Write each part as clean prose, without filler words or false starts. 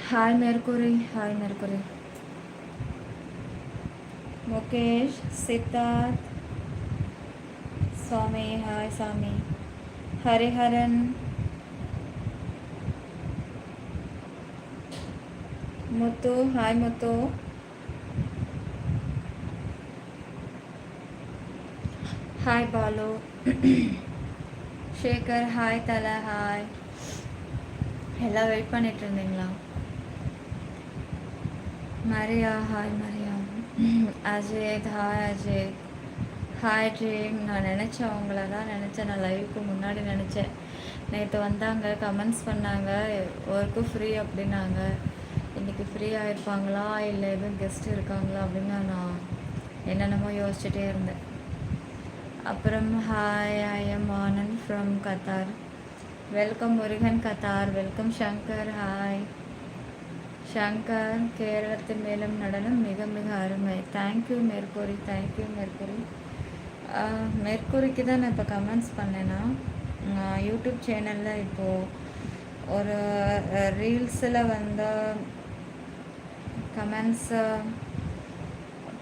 Hi Mercury, hi Mercury. Mukesh, Siddharth, Swami, hi Swami. Hariharan, Muthu, hi Muthu. Hi Balu. Shekhar, hi Tala, hi. எல்லாம் wait பண்ணிட்டு இருந்தீங்களா? Maria, hi Maria. Ajith, hi Ajith. Hi dream. நான் நினச்சேன், உங்களை தான் நினச்சேன். நான் லைவுக்கு முன்னாடி நினச்சேன். நேற்று வந்தாங்க, கமெண்ட்ஸ் பண்ணாங்க, ஒர்க்கு ஃப்ரீ அப்படின்னாங்க. இன்றைக்கி ஃப்ரீயாக இருப்பாங்களா இல்லை எதுவும் கெஸ்ட் இருக்காங்களா அப்படின்னு நான் என்னென்னமோ யோசிச்சுட்டே இருந்தேன். அப்புறம் hi, I am Anand from Qatar. Welcome Murugan Qatar. Welcome Shankar, hi Shankar. கேரளத்தின் மேலும் நடனம் மிக மிக அருமை. Thank you Mercury, thank you Mercury. மெர்குரிக்கு தான் நான் இப்போ கமெண்ட்ஸ் பண்ணேன்னா, யூடியூப் சேனலில் இப்போது ஒரு ரீல்ஸில் வந்த கமெண்ட்ஸை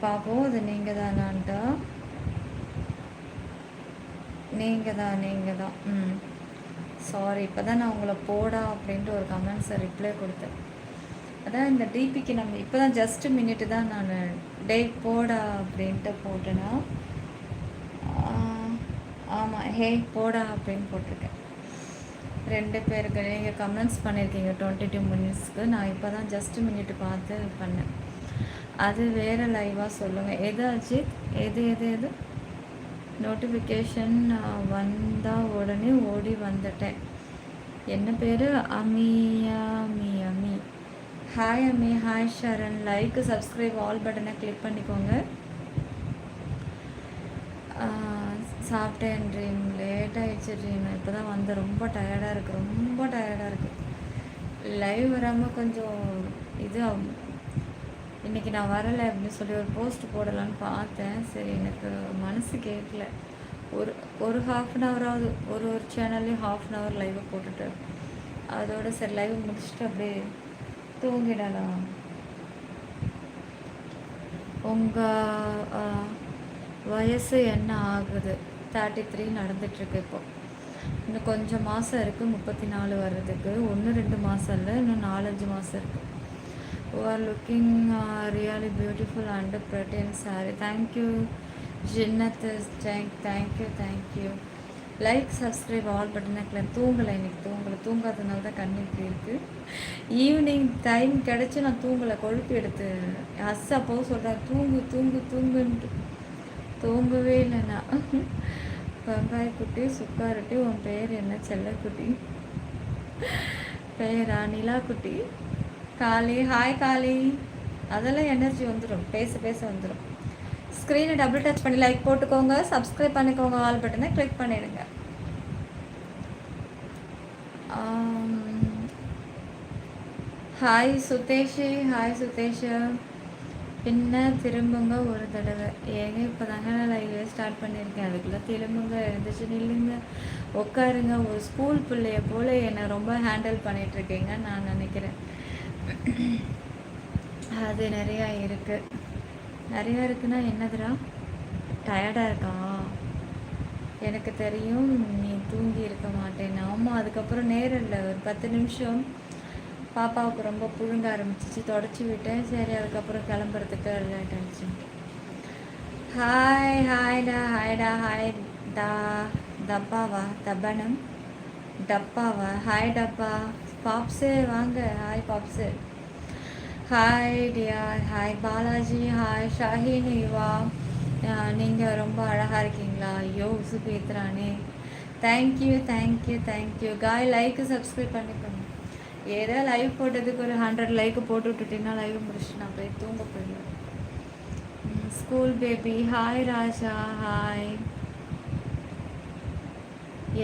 பார்ப்போம். அது நீங்கள் தானான்ட்டா? நீங்கள் தான். சாரி, இப்போ தான் நான் உங்களை போடா அப்படின்ட்டு ஒரு கமெண்ட்ஸை ரிப்ளை கொடுத்தேன். அதான் இந்த டிபிக்கு நம்ம இப்போ தான் ஜஸ்ட் மினிட்டு தான் நான் டே போடா அப்படின்ட்டு போட்டேன்னா, ஆமாம், ஹே போடா அப்படின்னு போட்டிருக்கேன். 2 பேருக்கு நீங்கள் கமெண்ட்ஸ் பண்ணியிருக்கீங்க 22 மினிட்ஸ்க்கு. நான் இப்போ தான் ஜஸ்ட் மினிட்டு பார்த்து பண்ணேன். அது வேறு லைவாக சொல்லுங்கள். எது அஜித்? எது நோட்டிஃபிகேஷன் வந்தால் உடனே ஓடி வந்துட்டேன். என்ன பேர்? அமி. ஹாய் அம்மி, hi Sharan. Like, subscribe, all பட்டனை கிளிக் பண்ணிக்கோங்க. சாப்பிட்டேன் ட்ரீம். லேட் ஆகிடுச்சு ட்ரீம். இப்போ தான் வந்து ரொம்ப டயர்டாக இருக்குது. லைவ் வராமல் கொஞ்சம் இது இன்றைக்கி நான் வரலை அப்படின்னு சொல்லி ஒரு போஸ்ட் போடலான்னு பார்த்தேன். சரி, எனக்கு மனசு கேட்கல. ஒரு ஹாஃப் அன் ஹவராவது ஒரு சேனல்லையும் ஹாஃப் அன் ஹவர் லைவை போட்டுட்டு அதோட சரி லைவ் முடிச்சுட்டு அப்படியே தூங்கிடலாம். உங்கள் வயசு என்ன ஆகுது? 33 நடந்துட்டுருக்கு. இப்போ இன்னும் கொஞ்சம் மாதம் இருக்குது 34 வர்றதுக்கு. 1-2 மாதம் இல்லை, இன்னும் 4-5 மாதம் இருக்குது. Looking really beautiful and pretty in saree. Thank you Jinnath. Thank you. Like, subscribe, all பட்டனை தூங்கலை. இன்னைக்கு தூங்காதனால தான் கண்ணு இப்படி இருக்குது. ஈவினிங் டைம் கிடச்சி நான் தூங்கலை. கொழுப்பு எடுத்து அப்போது சொல்கிறேன் தூங்குன்ட்டு. தூங்கவே இல்லைண்ணா. வெங்காய குட்டி, சுக்காரட்டி. உன் பேர் என்ன? செல்லக்குட்டி. பேரா? நிலா குட்டி. காளி, ஹாய் காளி. அதெல்லாம் எனர்ஜி வந்துடும், பேச வந்துடும். ஸ்க்ரீனை டபுள் டச் பண்ணி லைக் போட்டுக்கோங்க, சப்ஸ்கிரைப் பண்ணிக்கோங்க, ஆல் பட்டனை கிளிக் பண்ணிடுங்க. Hi Sudesh, hi Sudesh. பின்ன திரும்புங்க ஒரு தடவை. ஏங்க இப்போ தாங்க நான் லைவே ஸ்டார்ட் பண்ணியிருக்கேன். அதுக்குள்ளே திரும்புங்க, எழுந்திரிச்சு நில்லுங்க, உட்காருங்க. ஒரு ஸ்கூல் பிள்ளைய போல் என்னை ரொம்ப ஹேண்டில் பண்ணிகிட்ருக்கீங்க நான் நினைக்கிறேன். அது நிறையா இருக்குன்னா என்னதுடா? டயர்டாக இருக்கா? எனக்கு தெரியும் நீ தூங்கி இருக்க மாட்டேன். ஆமாம், அதுக்கப்புறம் நேரம் இல்லை. ஒரு 10 நிமிஷம் பாப்பாவுக்கு ரொம்ப புழுங்க ஆரம்பிச்சிச்சு, தொடச்சி விட்டேன். சரி, அதுக்கப்புறம் கிளம்புறதுக்கு லேட் ஆகிடுச்சு. ஹாய்டா ஹாய் டப்பாவா? ஹாய் டப்பா. பாப்ஸு வாங்க. ஹாய் பாப்ஸு. Hi dear. Hi Balaji. Hi Shahin. Yuva, நீங்கள் ரொம்ப அழகாக இருக்கீங்களா? ஐயோ உசு பேத்துறானே. தேங்க்யூ காய். லைக்கு, சப்ஸ்கிரைப் பண்ணிக்கோங்க. ஏதோ லைவ் போட்டதுக்கு ஒரு 100 லைக்கு போட்டு விட்டுட்டிங்கன்னா லைவ் முடிச்சுட்டு நான் போய் தூங்க போயிடுவேன். School baby. ஹாய் ராஜா. ஹாய்.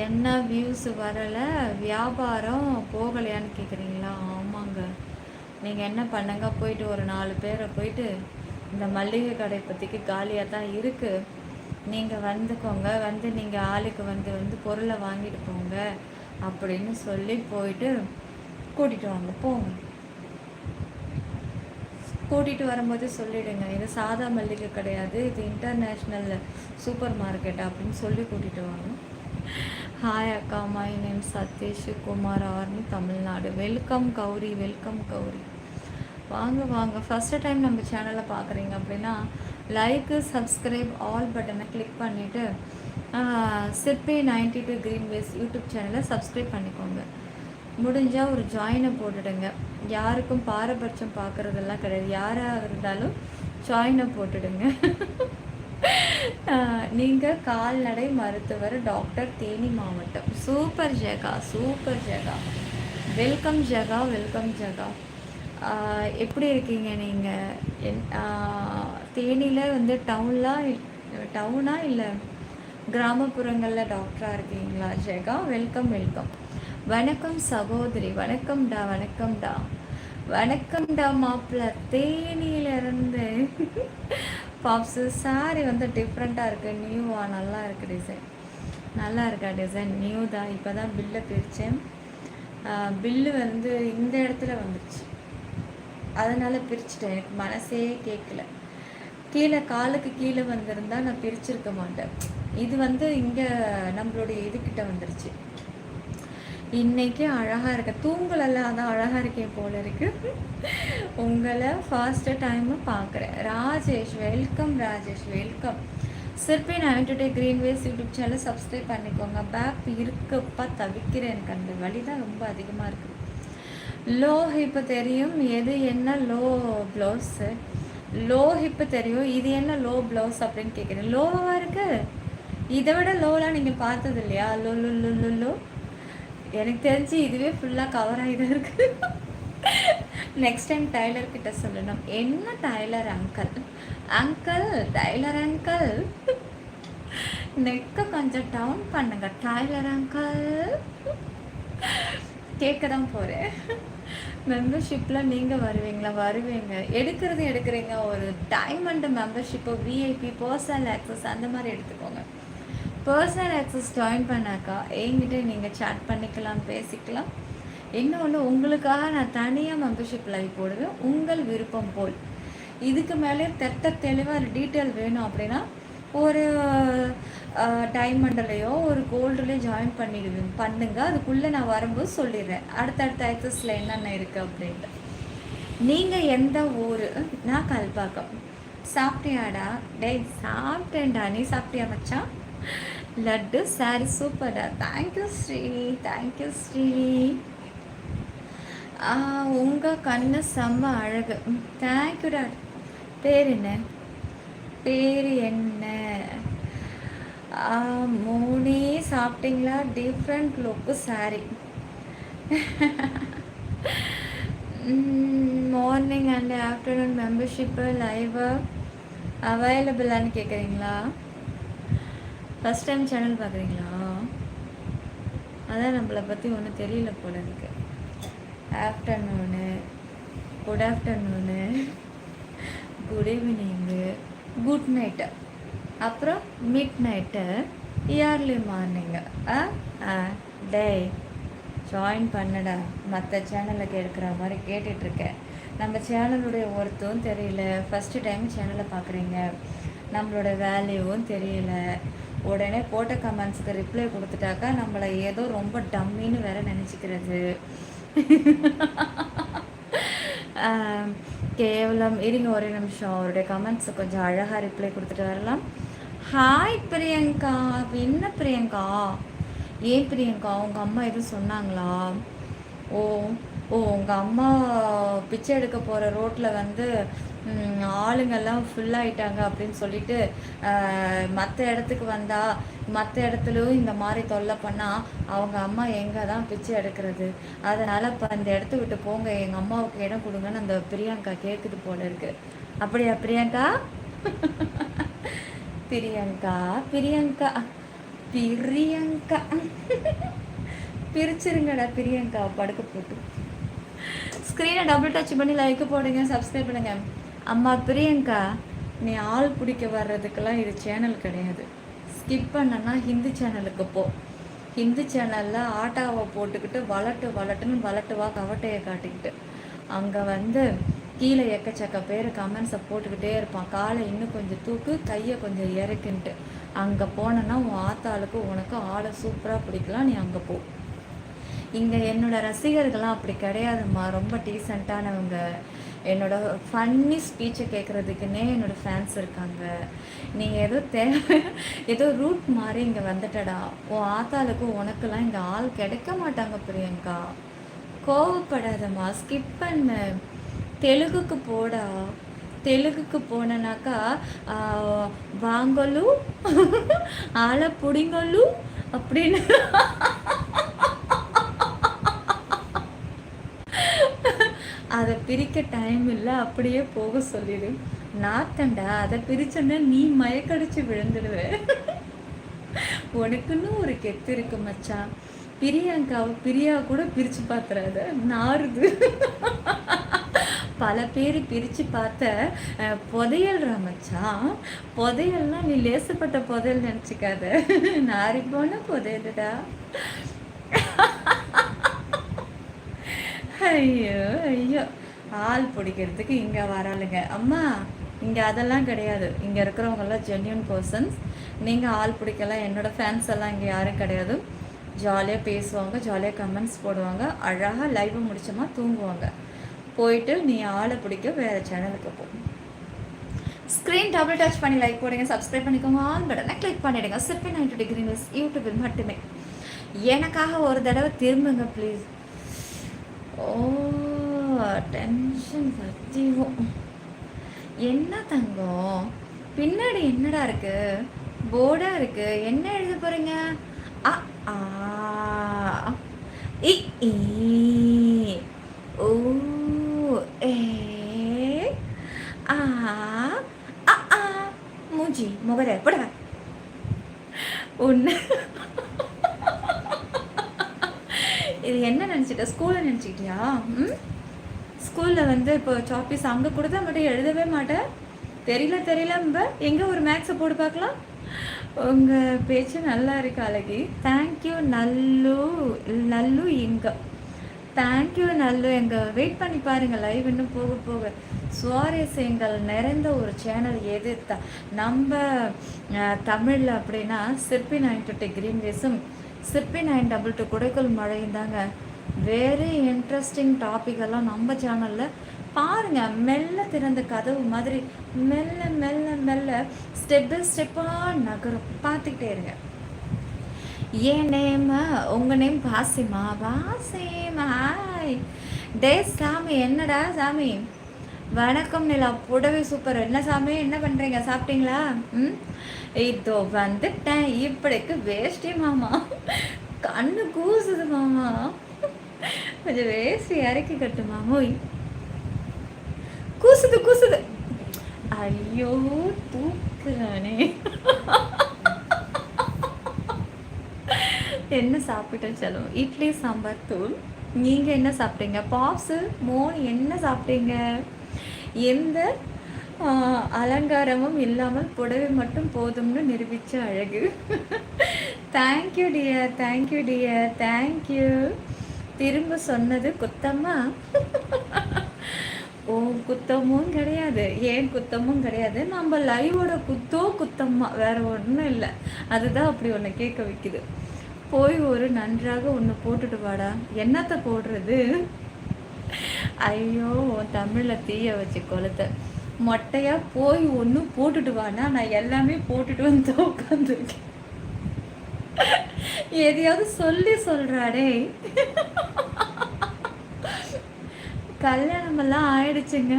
என்ன வியூஸ் வரலை? வியாபாரம் போகலையான்னு கேட்குறீங்களா? ஆமாங்க. நீங்கள் என்ன பண்ணுங்க, போயிட்டு ஒரு 4 பேரை போயிட்டு இந்த மல்லிகை கடை பற்றிக்கு காலியாக தான் இருக்குது, நீங்கள் வந்துக்கோங்க, வந்து நீங்கள் ஆளுக்கு வந்து பொருளை வாங்கிட்டு போங்க அப்படின்னு சொல்லி போயிட்டு கூட்டிகிட்டு வாங்க. போங்க. கூட்டிகிட்டு வரும்போது சொல்லிவிடுங்க, இது சாதா மல்லிகை கிடையாது, இது இன்டர்நேஷ்னல் சூப்பர் மார்க்கெட் அப்படின்னு சொல்லி கூட்டிகிட்டு வாங்க. ஹாய் அக்கா, my name Sathish Kumar, army, Tamil Nadu. Welcome Gowri, welcome Gowri. வாங்க வாங்க. ஃபஸ்ட்டு டைம் நம்ம சேனலை பார்க்குறீங்க அப்படின்னா லைக்கு, சப்ஸ்கிரைப், ஆல் பட்டனை கிளிக் பண்ணிவிட்டு சிற்பி 92 க்ரீன் வேஸ் யூடியூப் சேனலை சப்ஸ்கிரைப் பண்ணிக்கோங்க. முடிஞ்சால் ஒரு ஜாயினை போட்டுடுங்க. யாருக்கும் பாரபட்சம் பார்க்குறதெல்லாம் கிடையாது. யாராக இருந்தாலும் ஜாயினை போட்டுடுங்க. நீங்கள் கால்நடை மருத்துவர் டாக்டர், தேனி மாவட்டம். Super Jega, super Jega. Welcome Jega, welcome Jega. எப்படி இருக்கீங்க நீங்கள்? தேனியில் வந்து டவுனா இல்லை கிராமப்புறங்களில் டாக்டராக இருக்கீங்களா ஜெகா? Welcome welcome. வணக்கம் சகோதரி. வணக்கம்டா, வணக்கம்டா, வணக்கம்டா மாப்பிள்ள. தேனியிலேருந்து பாப்ஸு சாரி வந்து டிஃப்ரெண்ட்டாக இருக்குது, நியூவா? நல்லா இருக்குது டிசைன், நல்லா இருக்கா டிசைன்? நியூ தான். இப்போ தான் பில்லை பிரித்தேன். பில்லு வந்து இந்த இடத்துல வந்துடுச்சு, அதனால் பிரிச்சுட்டேன். எனக்கு மனசே கேட்கல. கீழே காலுக்கு கீழே வந்திருந்தால் நான் பிரிச்சிருக்க மாட்டேன். இது வந்து இங்கே நம்மளுடைய இதுக்கிட்ட வந்துருச்சு. இன்னைக்கு அழகாக இருக்க, தூங்கலெல்லாம் அதான் அழகாக இருக்கேன் போல இருக்கு. உங்களை ஃபர்ஸ்ட் டைமு பார்க்குறேன். Rajesh, welcome Rajesh, welcome. Sirpi 92 green ways YouTube channel subscribe பண்ணிக்கோங்க. பேக் இருக்கப்பா, தவிக்கிறேன். எனக்கு அந்த வலி தான் ரொம்ப அதிகமாக இருக்குது. லோ ஹிப்பு தெரியும், எது என்ன லோ ப்ளவுஸு? லோ ஹிப்பு தெரியும், இது என்ன லோ ப்ளவுஸ் அப்படின்னு கேட்குறேன். லோவாக இருக்குது, இதை விட லோலாம் நீங்கள் பார்த்தது இல்லையா? Low low low low low. எனக்கு தெரிஞ்சு இதுவே ஃபுல்லாக கவர் ஆகி தான் இருக்குது. நெக்ஸ்ட் டைம் டைலர்கிட்ட சொல்லணும். என்ன tailor uncle? Uncle, tailor uncle, நெக்கை கொஞ்சம் டவுன் பண்ணுங்க டைலர் அங்கிள். கேட்க தான் போகிறேன். மெம்பர்ஷிப்பில் நீங்கள் வருவீங்களா? வருவீங்க. எடுக்கிறீங்க. ஒரு diamond membership, VIP, personal access அந்த மாதிரி எடுத்துக்கோங்க. பர்சனல் ஆக்சஸ் ஜாயின் பண்ணாக்கா என்கிட்ட நீங்கள் சேட் பண்ணிக்கலாம், பேசிக்கலாம். இன்னொன்று, உங்களுக்காக நான் தனியாக மெம்பர்ஷிப் லைவ் போடுவேன், உங்கள் விருப்பம் போல். இதுக்கு மேலே தெளிவாக டீட்டெயில் வேணும் அப்படின்னா ஒரு டைமண்ட்லேயோ ஒரு கோல்டுலேயோ ஜாயின் பண்ணுங்க. அதுக்குள்ளே நான் வரும்போது சொல்லிடுறேன் அடுத்தடுத்த ஆக்சஸில் என்னென்ன இருக்குது அப்படின்ட்டு. நீங்கள் எந்த ஊர்? நான் கல்பாக்கம். சாப்பிட்டியாடா? டேய் சாப்பிட்டேன்டா, நீ சாப்பிட்டியா மச்சான்? லட்டு சாரி சூப்பர்டா. Thank you Sri, thank you Sri. உங்கள் கண்ணு செம்ம அழகு. தேங்க்யூடா. பேர் என்ன? பேர் என்ன? மூணே சாப்பிட்டீங்களா? Different look sari. Morning and afternoon membership live அவைலபிளான்னு கேட்குறீங்களா? ஃபஸ்ட் டைம் சேனல் பார்க்குறீங்களா? அதான் நம்மளை பற்றி ஒன்றும் தெரியல போல இருக்கு. Afternoon, good afternoon, good evening, good night, அப்புறம் மிட் நைட்டு, இயர்லி மார்னிங்கு. டே ஜாயின் பண்ணடா. மற்ற சேனலில் கேட்குற மாதிரி கேட்டுட்ருக்கேன். நம்ம சேனலுடைய ஒர்த்தும் தெரியல. ஃபஸ்ட்டு டைம் சேனலை பார்க்குறீங்க, நம்மளோட வேல்யூவும் தெரியல. உடனே போட்ட கமெண்ட்ஸுக்கு ரிப்ளை கொடுத்துட்டாக்கா நம்மளை ஏதோ ரொம்ப டம்மின்னு வேற நினச்சிக்கிறது. கேவலம். இருங்க ஒரு நிமிஷம், அவருடைய கமெண்ட்ஸு கொஞ்சம் அழகாக ரிப்ளை கொடுத்துட்டு வரலாம். ஹாய் பிரியங்கா. என்ன பிரியங்கா? ஏன் பிரியங்கா, உங்கள் அம்மா எதுவும் சொன்னாங்களா? ஓ உங்கள் அம்மா பிச்சை எடுக்க போகிற ரோட்டில் வந்து ஆளுங்கெல்லாம் ஃபுல்லாகிட்டாங்க அப்படின்னு சொல்லிட்டு மற்ற இடத்துக்கு வந்தால் மற்ற இடத்துலையும் இந்த மாதிரி தொல்லை பண்ணால் அவங்க அம்மா எங்கே தான் பிச்சை எடுக்கிறது? அதனால் இப்போ அந்த இடத்த விட்டு போங்க, எங்கள் அம்மாவுக்கு இடம் கொடுங்கன்னு அந்த பிரியங்கா கேட்குது போல இருக்கு. அப்படியா பிரியங்கா? பிரியங்கா பிரியங்கா பிரியங்கா பிரிச்சிருங்கடா பிரியங்கா, படுக்க போட்டு. ஸ்க்ரீனை டபுள் டச் பண்ணி லைக் போடுங்க, சப்ஸ்கிரைப் பண்ணுங்க. அம்மா பிரியங்கா, நீ ஆள் பிடிக்க வர்றதுக்கெல்லாம் இது சேனல் கிடையாது. ஸ்கிப் பண்ணனா ஹிந்தி சேனலுக்கு போ. ஹிந்தி சேனலில் ஆட்டாவை போட்டுக்கிட்டு வளட்டுன்னு வளட்டுவா கவட்டையை காட்டிக்கிட்டு அங்கே வந்து கீழே எக்கச்சக்க பேர் கமெண்ட்ஸை போட்டுக்கிட்டே இருப்பான். காலை இன்னும் கொஞ்சம் தூக்கு, கையை கொஞ்சம் இறக்குன்ட்டு. அங்கே போனேன்னா உன் ஆத்தாளுக்கு உனக்கு ஆளை சூப்பராக பிடிக்கலாம், நீ அங்கே போ. இங்கே என்னோடய ரசிகர்கள்லாம் அப்படி கிடையாதும்மா, ரொம்ப டீசெண்டானவங்க. என்னோடய ஃபன்னி ஸ்பீச்சை கேட்குறதுக்குன்னே என்னோடய ஃபேன்ஸ் இருக்காங்க. நீ ஏதோ ரூட் மாதிரி இங்கே வந்துட்டடா, உன் ஆத்தாளுக்கு உனக்கெல்லாம் இங்கே ஆள் கிடைக்க மாட்டாங்க பிரியங்கா. கோவப்படாதம்மா, ஸ்கிப் பண்ணு, தெலுங்குக்கு போடா. தெலுங்குக்கு போனனாக்கா வாங்கலு ஆளை புடிங்கலு அப்படின்னு அதை பிரிக்க டைம் இல்லை, அப்படியே போக சொல்லிடு. நாத்தண்டா, அதை பிரிச்சோன்னா நீ மயக்கடிச்சு விழுந்துடுவேன். உனக்குன்னு ஒரு கெத்து இருக்கு மச்சான். பிரியா கூட பிரிச்சு பாத்துறாத, நாறுது. பல பேர் பிரித்து பார்த்த புதையல்ற மச்சான். புதையல்னா நீ லேசப்பட்ட புதையல் நினச்சிக்காத, நாரி போன புதையல்டா. ஐயோ ஐயோ, ஆள் பிடிக்கிறதுக்கு இங்கே வராளுங்க அம்மா. இங்கே அதெல்லாம் கிடையாது. இங்கே இருக்கிறவங்கெல்லாம் ஜென்யூன் பர்சன்ஸ். நீங்கள் ஆள் பிடிக்கலாம். என்னோடய ஃபேன்ஸ் எல்லாம் இங்கே யாரும் கிடையாது. ஜாலியாக பேசுவாங்க, ஜாலியாக கமெண்ட்ஸ் போடுவாங்க, அழகாக லைவ் முடிச்சோமா தூங்குவாங்க. போயிட்டு நீ ஆளை பிடிக்க வேறு சேனலுக்கு போ. ஸ்க்ரீன் டபுள் டச் பண்ணி லைக் போடுங்க, சப்ஸ்கிரைப் பண்ணிக்கோங்க, ஆல் பட்டனை கிளிக் பண்ணிவிடுங்க. சிற்பி 90 டிகிரி நியூஸ் யூடியூபில் மட்டுமே. எனக்காக ஒரு தடவை திரும்புங்க ப்ளீஸ். ஓ டென்ஷன் சத்தியம். என்ன தங்கம் பின்னாடி என்னடா இருக்கு? போர்டா இருக்கு, என்ன எழுத போறீங்க? அ ஆ இ ஓ ஏ ஆ ஆ மூஞ்சி முகர போடுவ ஒன்று. இது என்ன நினச்சிட்ட? ஸ்கூலில் நினச்சிக்கிட்டியா? ஸ்கூலில் வந்து இப்போ சாப்பீஸ் அங்கே கொடுத்தா மட்டும் எழுதவே மாட்டேன். தெரியல எங்கே ஒரு மேக்ஸை போட்டு பார்க்கலாம். உங்கள் பேச்சு நல்லா இருக்கு அழகி. தேங்க்யூ நல்லு எங்க. தேங்க்யூ நல்லு எங்க. வெயிட் பண்ணி பாருங்கள், லைவ் இன்னும் போக போக சுவாரஸ்யங்கள் நிறைந்த ஒரு சேனல் எது நம்ம தமிழில் அப்படின்னா சிற்பி 92 கிரீன் வேஸும் சிற்பி 922 குடைக்குள் மழையும் தாங்க. வெரி இன்ட்ரெஸ்டிங் டாபிக் எல்லாம் நம்ம சேனலில் பாருங்கள். மெல்ல திறந்த கதவு மாதிரி மெல்ல மெல்ல மெல்ல ஸ்டெப் பை ஸ்டெப்பாக நகரும், பார்த்துக்கிட்டே இருங்க. ஏன் நேம்? உங்கள் நேம் வாசிமா? வாசிமா ஹாய். டே சாமி, என்னடா சாமி? வணக்கம் நிலா, புடவை சூப்பர். என்ன சாமி, என்ன பண்ணுறீங்க? சாப்பிட்டீங்களா? இதோ வந்துட்டேன். இப்படிக்கு வேஷ்டி மாமா, கண்ணு கூசுது மாமா, கொஞ்சம் வேஷ்டி இறக்கி கட்டு மாமோய். கூசுது. ஐயோ தூக்குறானே. என்ன சாப்பிட்டேன் சொல்லுவோம்? இட்லி சாம்பார் தூள். நீங்கள் என்ன சாப்பிட்டீங்க? பாப்ஸு மோன் என்ன சாப்பிட்டீங்க? எந்த அலங்காரமும் இல்லாமல் புடவை மட்டும் போதும்னு நிரூபித்த அழகு. Thank you dear. தேங்க்யூ. திரும்ப சொன்னது குத்தம்மா? ஓ குத்தமும் கிடையாது, ஏன் குத்தமும் கிடையாது. நம்ம லைவோட குத்தம்மா, வேற ஒன்றும் இல்லை. அதுதான் அப்படி ஒன்று கேட்க வைக்குது. போய் ஒரு நன்றாக ஒன்று போட்டுட்டு வாடா. என்னத்தை போடுறது? ஐயோ தமிழில் தீய வச்சு கொளுத்த மொட்டையாக போய் ஒன்று போட்டுட்டு வானா. நான் எல்லாமே போட்டுட்டு வந்து உட்காந்துருக்கேன். எதையாவது சொல்கிறாடே. கல்யாணமெல்லாம் ஆயிடுச்சுங்க.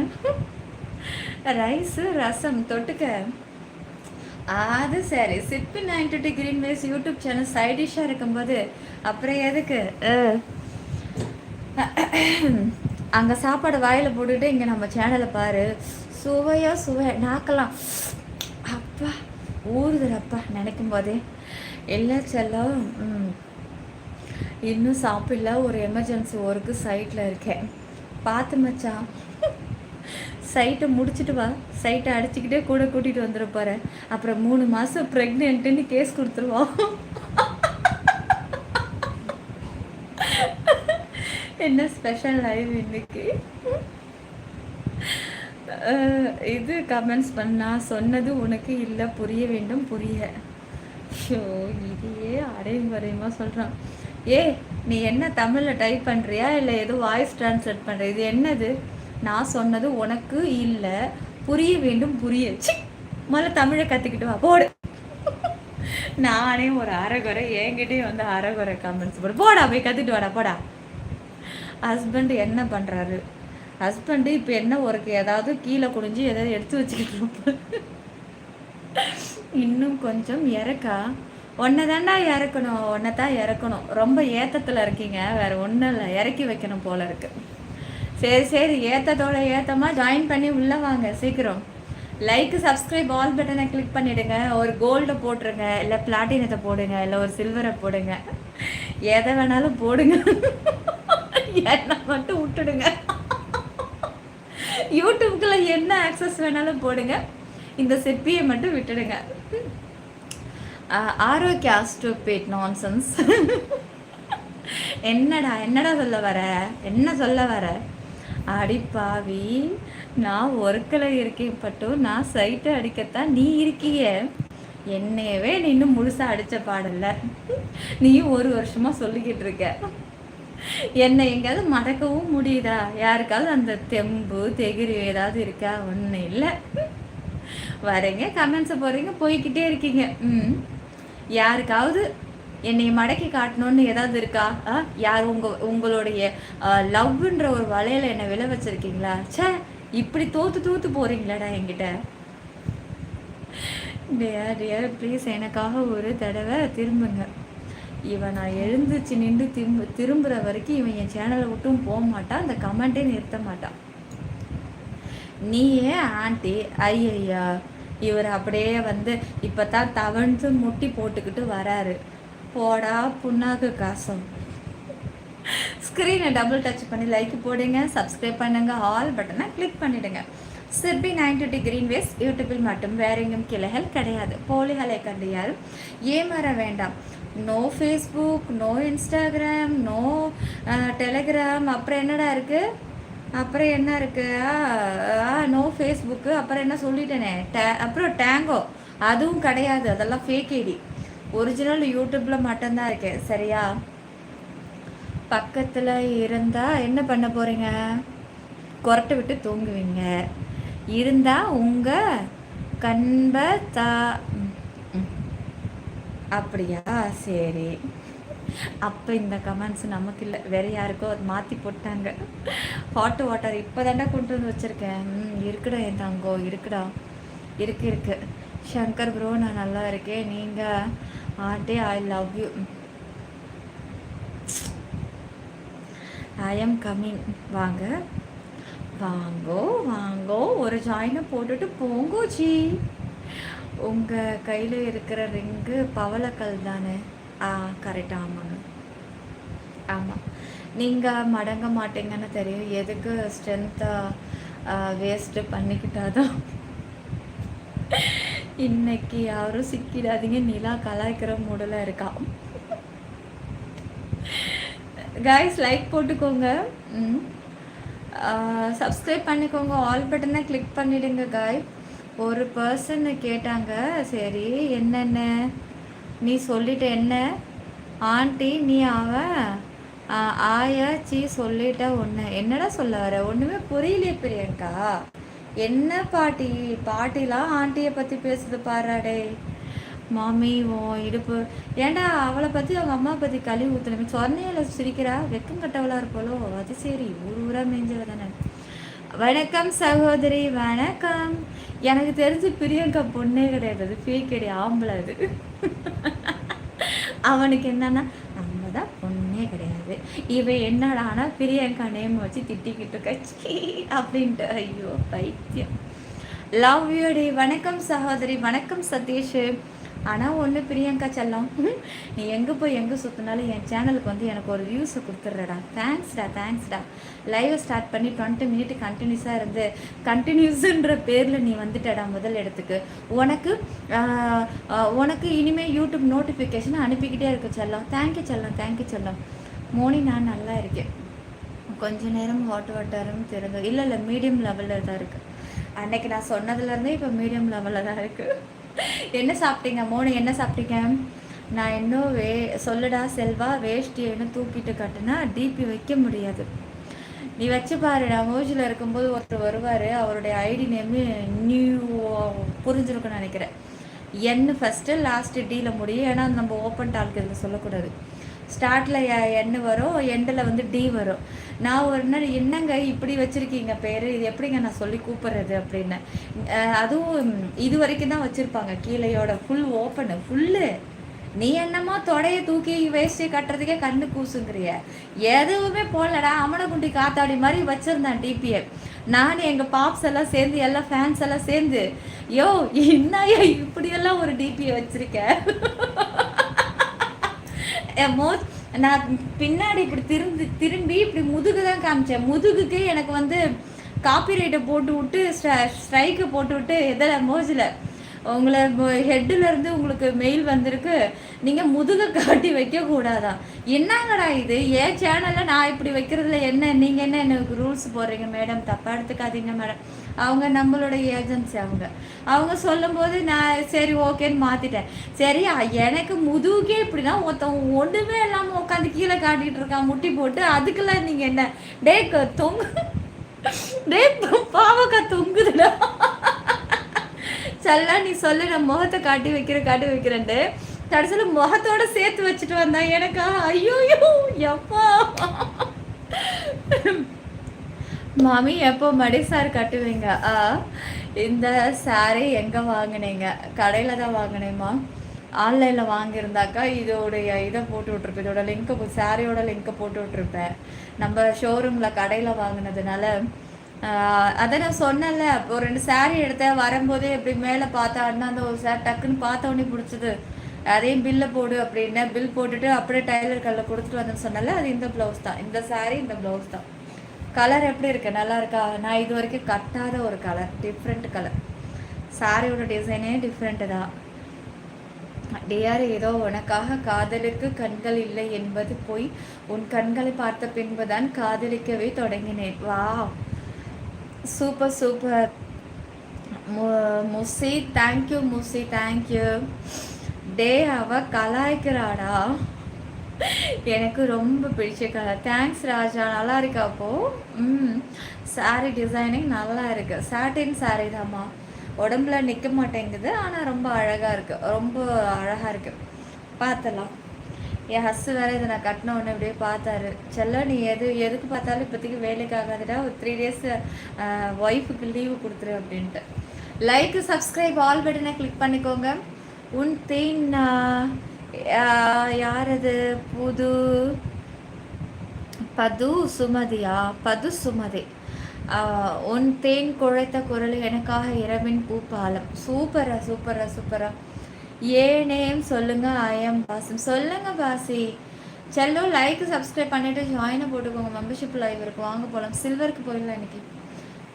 ரைஸு ரசம் தொட்டுக்க. அது சரி. சிற்பி 92 கிரீன் வேஸ் யூடியூப் சேனல் சைடிஷாக இருக்கும்போது அப்புறம் எதுக்கு அங்கே சாப்பாடு வாயில் போட்டுக்கிட்டு இங்கே நம்ம சேனலை பாரு. சுவையோ நாக்கலாம். அப்பா ஊறுதுறப்பா நினைக்கும் போதே. இல்லை செல்லம், இன்னும் சாப்பிடல. ஒரு எமர்ஜென்சி ஒர்க்கு சைட்டில் இருக்கேன். பார்த்து மச்சான், சைட்டை முடிச்சுட்டு வா. சைட்டை அடிச்சுக்கிட்டே கூட கூட்டிகிட்டு வந்துருப்பாரு. அப்புறம் 3 மாதம் ப்ரெக்னென்ட்டுன்னு கேஸ் கொடுத்துருவோம். என்ன ஸ்பெஷல் லைவ் இன்னைக்கு? இது கமெண்ட்ஸ் பண்ணா சொன்னது உனக்கு இல்லை புரிய வேண்டும் புரிய. ஷோ இதையே அடையும் வரையுமா சொல்கிறான். ஏ நீ என்ன தமிழில் டைப் பண்ணுறியா இல்லை ஏதோ வாய்ஸ் ட்ரான்ஸ்லேட் பண்ணுற? இது என்னது? நான் சொன்னது உனக்கு இல்லை புரிய வேண்டும் புரிய. முதல்ல தமிழை கற்றுக்கிட்டு வா போடு. நானே ஒரு அரைகுறை என்கிட்டயும் வந்து அரைகுறை கமெண்ட்ஸ் போடு. போடா போய் கற்றுட்டு வாடா போடா. ஹஸ்பண்ட் என்ன பண்ணுறாரு? ஹஸ்பண்டு இப்போ என்ன ஒருக்கு ஏதாவது கீழே குடிஞ்சு ஏதாவது எடுத்து வச்சுக்கிட்டு இன்னும் கொஞ்சம் இறக்கா ஒன்றை தாண்டா இறக்கணும், ஒன்றை தான் இறக்கணும். ரொம்ப ஏத்தத்தில் இருக்கீங்க, வேறு ஒன்றும் இல்லை, இறக்கி வைக்கணும் போல இருக்கு. சரி சரி, ஏத்தத்தோட ஏத்தமாக ஜாயின் பண்ணி உள்ளே வாங்க சீக்கிரம். லைக் சப்ஸ்கிரைப் ஆல் பட்டனை கிளிக் பண்ணிவிடுங்க. ஒரு கோல்டை போட்டுருங்க, இல்லை பிளாட்டினத்தை போடுங்க, இல்லை ஒரு சில்வரை போடுங்க, எதை வேணாலும் போடுங்க. என்ன மட்டும் விட்டுடுங்க. யூடியூப்குள்ள என்ன ஆக்சஸ் வேணாலும் போடுங்க, இந்த சிப்பியை மட்டும் விட்டுடுங்க. ஆரோக்கிய ஸ்டூபிட் நான்சென்ஸ். என்னடா சொல்ல வர? என்ன சொல்ல வர? அடிப்பாவி, நான் ஒர்க்கில் இருக்கேன் பட்டு, நான் சைட்டை அடிக்கத்தான் நீ இருக்கிய. என்னையவே நீ இன்னும் முழுசாக அடித்த பாடல. நீ ஒரு வருஷமாக சொல்லிக்கிட்டு இருக்க. என்னை எங்கேயாவது மறக்கவும் முடியுதா? யாருக்காவது அந்த தெம்பு தெகிரி ஏதாவது இருக்கா? ஒன்றும் இல்லை. வரீங்க, கமெண்ட்ஸை போடுறீங்க, போய்கிட்டே இருக்கீங்க. யாருக்காவது என்னை மடக்கி காட்டணும்னு ஏதாவது இருக்கா? யார் உங்களுடைய லவ்ன்ற ஒரு வலையில என்னை விழ வச்சிருக்கீங்களா? சே, இப்படி தோத்து போறீங்களாடா என்கிட்ட. டியர் ப்ளீஸ் எனக்காக ஒரு தடவை திரும்புங்க. இவன் நான் எழுந்துச்சு நின்று திரும்புகிற வரைக்கும் இவன் என் சேனலை விட்டும் போக மாட்டான், அந்த கமெண்ட்டே நிறுத்த மாட்டான். நீயே ஆண்டி ஐயா, இவர் அப்படியே வந்து இப்போ தான் தவழ்ந்து முட்டி போட்டுக்கிட்டு வராரு. போடா புண்ணாக்கு காசம். ஸ்க்ரீனை டபுள் டச் பண்ணி லைக் போடுங்க, சப்ஸ்கிரைப் பண்ணுங்க, ஆல் பட்டனை கிளிக் பண்ணிடுங்க. சிற்பி 920 கிரீன்வேஸ் யூடியூப்பில் மட்டும், வேற எங்கும் கிளைகள் கிடையாது. போலிகளை கண்டு யாரும் ஏமாற வேண்டாம். No Facebook, no Instagram, no Telegram. அப்புறம் என்னடா இருக்குது? அப்புறம் என்ன இருக்குது? No Facebook. அப்புறம் என்ன சொல்லிட்டேனே, அப்புறம் டேங்கோ, அதுவும் கிடையாது. அதெல்லாம் ஃபேக் ஐடி. ஒரிஜினல் யூடியூப்பில் மட்டும்தான் இருக்கேன், சரியா? பக்கத்தில் இருந்தால் என்ன பண்ண போகிறீங்க? கொரட்டை விட்டு தூங்குவீங்க. இருந்தால் உங்கள் கண்பை அப்படியா? சரி, அப்போ இந்த கமெண்ட்ஸ் நமக்கு இல்லை, வேறு யாருக்கோ அது மாற்றி போட்டாங்க. ஹாட் வாட்டர் இப்போ தாண்டா கொண்டு வந்து வச்சுருக்கேன். இருக்குடா என் தங்கோ, இருக்குடா, இருக்கு. சங்கர் ப்ரோ, நான் நல்லா இருக்கேன். நீங்கள் aunty I love you. I am coming. வாங்கோ ஒரு ஜாயினை போட்டுட்டு போங்கோ ஜி. உங்கள் கையில் இருக்கிற ரிங்கு பவளக்கல் தானே? கரெக்டாக. ஆமாம். நீங்கள் மடங்க மாட்டீங்கன்னு தெரியும், எதுக்கு ஸ்ட்ரென்த்தாக வேஸ்ட்டு பண்ணிக்கிட்டாதான். இன்னைக்கு யாரும் சிக்கிடாதீங்க, நிலா கலாய்க்கிற மூடல இருக்கா. கைஸ் லைக் போட்டுக்கோங்க, சப்ஸ்கிரைப் பண்ணிக்கோங்க, ஆல் பட்டனை கிளிக் பண்ணிடுங்க காய். ஒரு பர்சன் கேட்டாங்க, சரி என்னென்ன நீ சொல்லிட்ட? என்ன ஆண்டி நீ அவன் ஆயாச்சி சொல்லிட்ட ஒன்று. என்னடா சொல்ல வர? ஒன்றுமே புரியலையே பிரியங்கா. என்ன பாட்டிலாம் ஆண்டியை பற்றி பேசுது பாராடே. மாமி ஓ இடுப்பு ஏண்டா அவளை பற்றி அவங்க அம்மா பற்றி கழுவி ஊற்றுனமே. சொன்னையில் சிரிக்கிறா, வெக்கம் கட்டவளாக இருப்பாளோ? அது சரி, ஊராக மேஞ்சவ தானே. வணக்கம் சகோதரி, வணக்கம். எனக்கு தெரிஞ்சு பிரியங்கா பொண்ணே கிடையாது, அது ஃபேக் கிடையாது, ஆம்பளை அது. அவனுக்கு என்னன்னா நம்ம தான் பொண்ணே கிடையாது, இவன் என்னடானா பிரியங்கா நேம் வச்சு திட்டிக்கிட்டு கட்சி அப்படின்ட்டு. ஐயோ பைத்தியம். லவ் யூ டி. வணக்கம் சகோதரி, வணக்கம் சதீஷ். ஆனால் ஒன்று பிரியங்கா செல்லம், நீ எங்கே போய் எங்கே சுற்றினாலும் என் சேனலுக்கு வந்து எனக்கு ஒரு வியூஸை கொடுத்துட்றடா. தேங்க்ஸ்டா. லைவை ஸ்டார்ட் பண்ணி 20 மினிட் கண்டினியூஸாக இருந்து கண்டினியூஸுன்ற பேரில் நீ வந்துட்டடா முதல் இடத்துக்கு. உனக்கு இனிமேல் யூடியூப் நோட்டிஃபிகேஷன் அனுப்பிக்கிட்டே இருக்கு செல்லம். தேங்க்யூ செல்லம். மோனி, நான் நல்லா இருக்கேன். கொஞ்ச நேரம் ஹாட் வாட்டரும் திறந்து இல்லை மீடியம் லெவலில் தான் இருக்குது. அன்னைக்கு நான் சொன்னதுலேருந்தே இப்போ மீடியம் லெவலில் தான் இருக்குது. என்ன சாப்பிட்டீங்க மோனு? என்ன சாப்பிட்டீங்க? நான் இன்னும் சொல்லுடா செல்வா, வேஷ்டின்னு தூக்கிட்டு கட்டுனா டிபி வைக்க முடியாது. நீ வச்சு பாரு. நான் மோஜில் இருக்கும்போது ஒருத்தர் வருவார், அவருடைய ஐடி நேமு நியூ புரிஞ்சிருக்குன்னு நினைக்கிறேன். என் ஃபஸ்ட்டு லாஸ்ட்டு டியில் முடியும். ஏன்னா நம்ம ஓப்பன் டால்க்கு இதில் சொல்லக்கூடாது. ஸ்டார்ட்டில் என் வரும், எண்டில் வந்து டி வரும். நான் ஒரு நாள் என்னங்க இப்படி வச்சுருக்கீங்க பேர், இது எப்படிங்க நான் சொல்லி கூப்பிட்றது அப்படின்னு. அதுவும் இது வரைக்கும் தான் வச்சுருப்பாங்க, கீழையோட ஃபுல் ஓப்பனு ஃபுல்லு. நீ என்னமோ தொடைய தூக்கி வேஸ்டி கட்டுறதுக்கே கண்ணு கூசுங்கிறிய. எதுவுமே போடலடா, அமன குண்டி காத்தாடி மாதிரி வச்சுருந்தேன் டிபியை. நான் எங்கள் பாப்ஸ் எல்லாம் சேர்ந்து, எல்லாம் ஃபேன்ஸ் எல்லாம் சேர்ந்து, யோ என்னையா இப்படியெல்லாம் ஒரு டிபியை வச்சுருக்கேன். நான் பின்னாடி இப்படி திரும்பி இப்படி முதுகு தான் காமிச்சேன். முதுகுக்கு எனக்கு வந்து காப்பிரைட்டை போட்டு விட்டு ஸ்ட்ரைக்கை போட்டு விட்டு எதில் மோஜில் உங்களை ஹெட்டிலேருந்து உங்களுக்கு மெயில் வந்திருக்கு, நீங்கள் முதுகை காட்டி வைக்கக்கூடாதான். என்னங்கடா இது? ஏன் சேனலில் நான் இப்படி வைக்கிறதுல என்ன, நீங்கள் என்ன எனக்கு ரூல்ஸ் போடுறீங்க மேடம்? தப்பாக எடுத்துக்காதீங்க மேடம். அவங்க நம்மளோட ஏஜென்சி, அவங்க சொல்லும்போது நான் சரி ஓகேன்னு மாற்றிட்டேன். சரி எனக்கு முதுகுக்கே இப்படின்னா ஒருத்தவங்க ஒன்றுமே இல்லாமல் உட்காந்து கீழே காட்டிகிட்டு இருக்கான் முட்டி போட்டு, அதுக்கெல்லாம் நீங்கள் என்ன டே தொங்கு டே பாவக்கா தொங்குதுடா. சல்லா நீ சொல்லு, நான் முகத்தை காட்டி வைக்கிறேன்ட்டு கடைசியில் முகத்தோட சேர்த்து வச்சுட்டு வந்தேன். எனக்கா ஐயோயோ எப்பா மாமி எப்போ மடிசார் கட்டுவீங்க? இந்த சாரீ எங்கே வாங்கினீங்க? கடையில் தான் வாங்கினேம்மா. ஆன்லைனில் வாங்கியிருந்தாக்கா இதோடைய இதை போட்டு விட்ருப்பேன், இதோட லிங்க்கை, சாரியோட லிங்க்கை போட்டு விட்ருப்பேன். நம்ம ஷோரூமில் கடையில் வாங்கினதுனால அதை நான் சொன்னேன்ல. ஒரு 2 சாரீ எடுத்தேன், வரும்போதே எப்படி மேலே பார்த்தா அந்த ஒரு சார் டக்குன்னு பார்த்தோன்னே பிடிச்சது. அதையும் பில்லை போடு அப்படின்னா பில் போட்டுட்டு அப்படியே டைலர் கல்ல கொடுத்துட்டு வந்தேன்னு சொன்னால. அது இந்த ப்ளவுஸ் தான், இந்த சாரீ இந்த ப்ளவுஸ் தான். கலர் எப்படி இருக்கு? நல்லா இருக்கா? நான் இது வரைக்கும் கட்டாத ஒரு கலர், டிஃப்ரெண்ட் கலர். சாரியோட டிசைனே டிஃப்ரெண்ட்டு தான். டிஆர் ஏதோ உனக்காக காதலுக்கு கண்கள் இல்லை என்பது போய், உன் கண்களை பார்த்த பின்புதான் காதலிக்கவே தொடங்கினேன். வா சூப்பர் சூப்பர் முசி, தேங்க்யூ முசி, தேங்க்யூ. டே அவ கலாய்க்கிறாடா, எனக்கு ரொம்ப பிடிச்ச கலர். தேங்க்ஸ் ராஜா, நல்லா இருக்கா? அப்போது சாரீ டிசைனிங் நல்லா இருக்கு. சாட்டின் சாரீ தாம்மா, உடம்புல நிற்க மாட்டேங்குது, ஆனால் ரொம்ப அழகாக இருக்குது, ரொம்ப அழகாக இருக்குது. பார்த்துலாம். என் ஹஸ்ஸு வேறு இதை நான் கட்டின உடனே இப்படியே பார்த்தாரு. செல்லம் நீ எதுக்கு பார்த்தாலும் இப்போதைக்கு வேலைக்கு ஆகாதுடா, ஒரு 3 days ஒய்ஃபுக்கு லீவு கொடுத்துரு அப்படின்ட்டு. லைக் சப்ஸ்கிரைப் ஆல் பட்டனை கிளிக் பண்ணிக்கோங்க. உன் தேன் யார் அது? பது சுமதியா? பது சுமதி. உன் தேன் குழைத்த குரல் எனக்காக இரவின் பூப்பாலம். சூப்பரா சூப்பரா சூப்பரா. ஏனேம் சொல்லுங்க. ஐஎம் பாசம். சொல்லுங்க பாசி. செல்லோ லைக் சப்ஸ்கிரைப் பண்ணிவிட்டு ஜாயினை போட்டுக்கோங்க. மெம்பர்ஷிப் லைவ் இருக்குது, வாங்க போகலாம். சில்வருக்கு போயிடலாம். இன்றைக்கி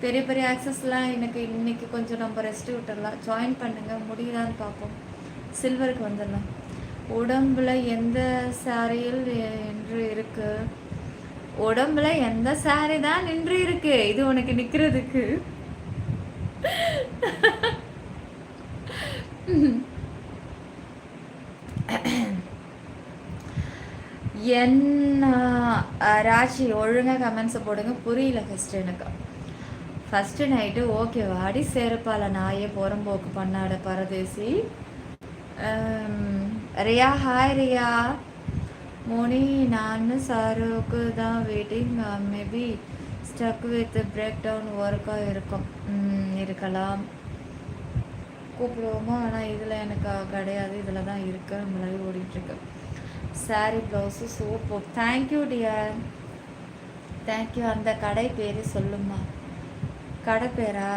பெரிய பெரிய ஆக்சஸ்லாம் எனக்கு இன்றைக்கி கொஞ்சம் நம்ம ரெஸ்ட்டு விட்டுடலாம். ஜாயின் பண்ணுங்கள், முடியுதான்னு பார்ப்போம். சில்வருக்கு வந்துடலாம். உடம்புல எந்த சாரியில் என்று இருக்கு? உடம்புல எந்த சாரி தான் நின்று இருக்கு? இது உனக்கு நிற்கிறதுக்கு என்ன ராசி? ஒழுங்காக கமெண்ட்ஸை போடுங்க. புரியல ஃபஸ்ட்டு எனக்கு. ஃபஸ்ட்டு நைட்டு ஓகே வாடி சேருப்பால நாயே புறம்போக்கு பண்ணாட பரதேசி. ரியா ஹாய் ரியா. மோனி நான் சாருக்கு தான் waiting. Maybe stuck with break down ஒர்க்காக இருக்கும். இருக்கலாம், கூப்பிடுவோமோ. ஆனால் இதில் எனக்கு கிடையாது, இதில் தான் இருக்குது, நம்மளாவே ஓடிட்டுருக்கு. Sari blouse super. Thank you dear, thank you. அந்த கடை பேர் சொல்லுமா? கடை பேரா?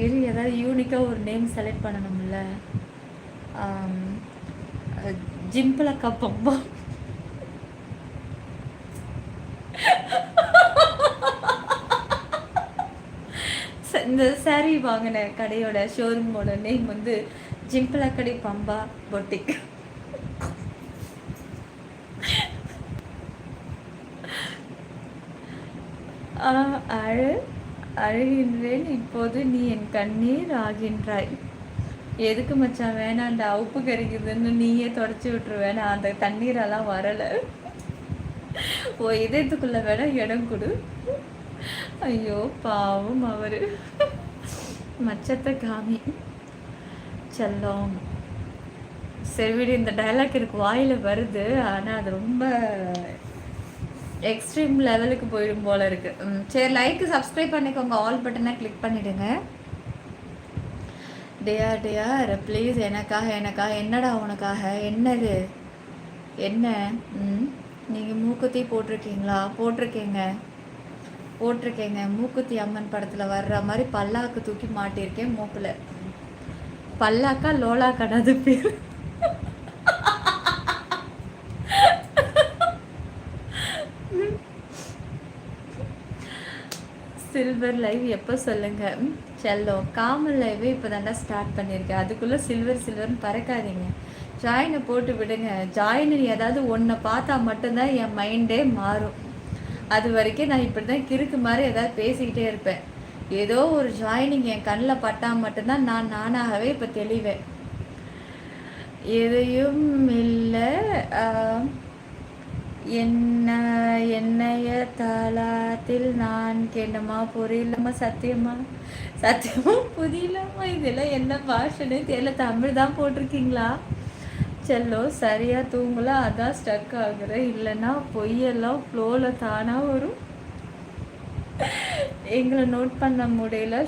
இது ஏதாவது யூனிக்காக ஒரு நேம் செலக்ட் பண்ணணும்ல. ஜிம்பிளக்கா பம்பா. இந்த சாரீ வாங்கின கடையோட ஷோரூமோட நேம் வந்து ஜிம்பிளக்கடி பம்பா பொட்டிக். ஆ, அழு அழுகின்றேன் இப்போது நீ என் கண்ணீர் ஆகின்றாய். எதுக்கு மச்சான் வேணாண்டா, உப்பு கறிக்குதுன்னு நீயே தொடச்சி விட்டுருவேன், நான் அந்த தண்ணீரெல்லாம் வரலை. ஓ இதயத்துக்குள்ள வேணா இடம் கொடு. ஐயோ பாவம் அவரு. மச்சத்தை காமி செல்லம். சரி விடு, இந்த டைலாக் எனக்கு வாயில் வருது, ஆனால் அது ரொம்ப எக்ஸ்ட்ரீம் லெவலுக்கு போயிடும் போல இருக்கு. சரி, லைக் சப்ஸ்கிரைப் பண்ணிக்கோங்க, ஆல் பட்டனை கிளிக் பண்ணிடுங்க. டியார் ப்ளீஸ் எனக்காக என்னடா உனக்காக என்னது என்ன? நீங்கள் மூக்குத்தி போட்டிருக்கீங்களா? போட்டிருக்கேங்க. மூக்குத்தி அம்மன் படத்தில் வர்ற மாதிரி பல்லாக்கு தூக்கி மாட்டியிருக்கேன் மூக்கில். பல்லாக்கா லோலா கடாது பேர். சில்வர் லைவ் எப்போ சொல்லுங்க செல்லம்? காமல் லைவே இப்போ தாண்டா ஸ்டார்ட் பண்ணியிருக்கேன், அதுக்குள்ளே சில்வர்னு பறக்காதீங்க. ஜாயினை போட்டு விடுங்க. ஜாயின் ஏதாவது ஒன்றை பார்த்தா மட்டும்தான் என் மைண்டே மாறும். அது வரைக்கும் நான் இப்படி தான் கிறுக்கு மாதிரி ஏதாவது பேசிக்கிட்டே இருப்பேன். ஏதோ ஒரு ஜாயினிங் என் கண்ணில் பட்டால் மட்டும்தான் நான் நானாகவே இப்போ தெளிவேன். எதையும் இல்லை என்னைய தாளாத்தில் நான் கேட்டமா புரியலம்மா. சத்தியமா புரியலம்மா. இதெல்லாம் என்ன பாஷனே தெரியல. தமிழ் தான் போட்டிருக்கீங்களா செல்லோ? சரியாக தூங்கல, அதான் ஸ்டக் ஆகுறேன். இல்லைன்னா பொய்யெல்லாம் ஃப்ளோவில் தானாக வரும். எங்களை நோட் பண்ண முடியல.